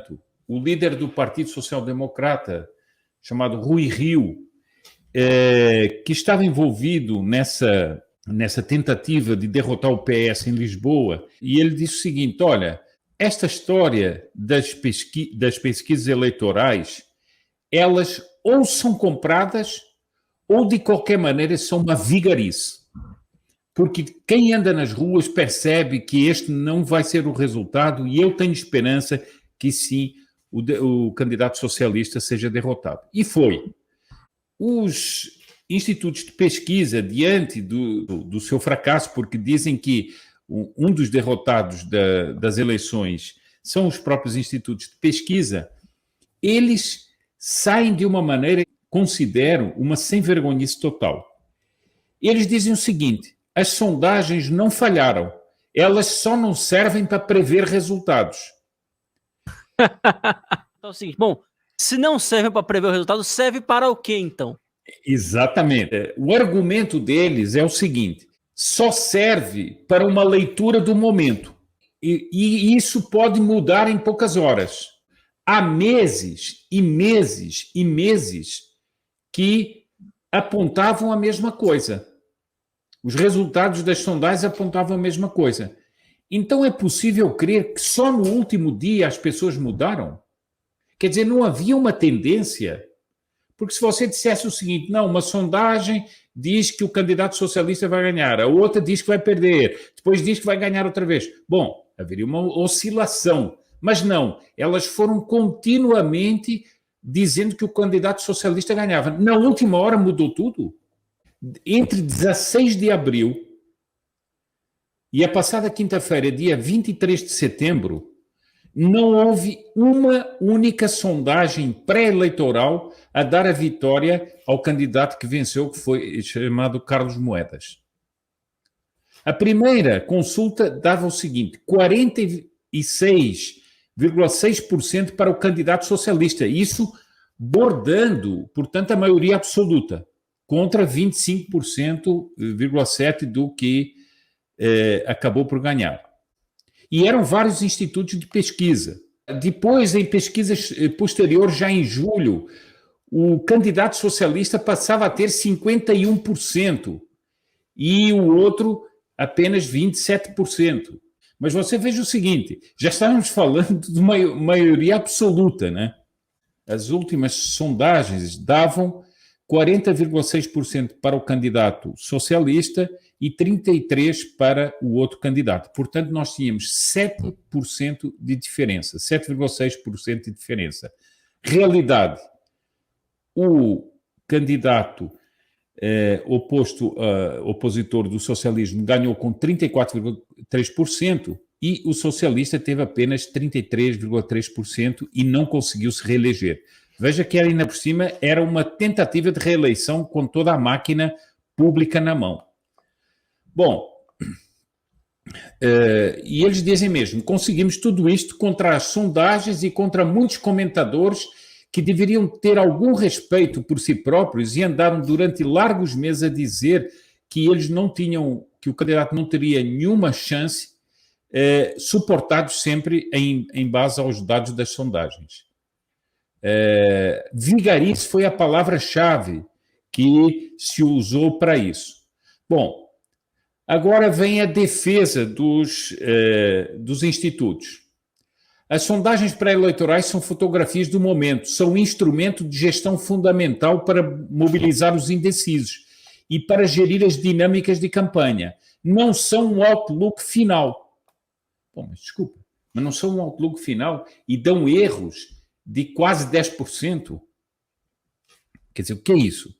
tanto, o líder do Partido Social Democrata, chamado Rui Rio, que estava envolvido nessa tentativa de derrotar o PS em Lisboa, e ele disse o seguinte: olha, esta história das pesquisas eleitorais, elas ou são compradas ou, de qualquer maneira, são uma vigarice. Porque quem anda nas ruas percebe que este não vai ser o resultado, e eu tenho esperança que sim, o candidato socialista seja derrotado. E foi. Os institutos de pesquisa, diante do seu fracasso, porque dizem que um dos derrotados das eleições são os próprios institutos de pesquisa, eles saem de uma maneira que consideram uma sem-vergonhice total. Eles dizem o seguinte: as sondagens não falharam, elas só não servem para prever resultados. Então é o seguinte, bom, se não serve para prever o resultado, serve para o quê, então? Exatamente. O argumento deles é o seguinte: só serve para uma leitura do momento. E isso pode mudar em poucas horas. Há meses e meses e meses que apontavam a mesma coisa. Os resultados das sondagens apontavam a mesma coisa. Então é possível crer que só no último dia as pessoas mudaram? Quer dizer, não havia uma tendência? Porque se você dissesse o seguinte: não, uma sondagem diz que o candidato socialista vai ganhar, a outra diz que vai perder, depois diz que vai ganhar outra vez. Bom, haveria uma oscilação. Mas não, elas foram continuamente dizendo que o candidato socialista ganhava. Na última hora mudou tudo. Entre 16 de abril e a passada quinta-feira, dia 23 de setembro, não houve uma única sondagem pré-eleitoral a dar a vitória ao candidato que venceu, que foi chamado Carlos Moedas. A primeira consulta dava o seguinte: 46,6% para o candidato socialista, isso bordando, portanto, a maioria absoluta, contra 25,7% do que acabou por ganhar. E eram vários institutos de pesquisa. Depois, em pesquisas posteriores, já em julho, o candidato socialista passava a ter 51% e o outro apenas 27%. Mas você veja o seguinte: já estávamos falando de uma maioria absoluta, né? As últimas sondagens davam 40,6% para o candidato socialista e 33% para o outro candidato. Portanto, nós tínhamos 7% de diferença, 7,6% de diferença. Realidade: o candidato opositor do socialismo ganhou com 34,3% e o socialista teve apenas 33,3% e não conseguiu se reeleger. Veja que ainda por cima era uma tentativa de reeleição com toda a máquina pública na mão. Bom, e eles dizem mesmo: conseguimos tudo isto contra as sondagens e contra muitos comentadores que deveriam ter algum respeito por si próprios e andaram durante largos meses a dizer que eles não tinham, que o candidato não teria nenhuma chance, suportados sempre em base aos dados das sondagens. Vigarice foi a palavra-chave que se usou para isso. Bom, agora vem a defesa dos institutos. As sondagens pré-eleitorais são fotografias do momento, são um instrumento de gestão fundamental para mobilizar os indecisos e para gerir as dinâmicas de campanha. Não são um outlook final. Bom, mas desculpa, mas não são um outlook final e dão erros de quase 10%. Quer dizer, o que é isso?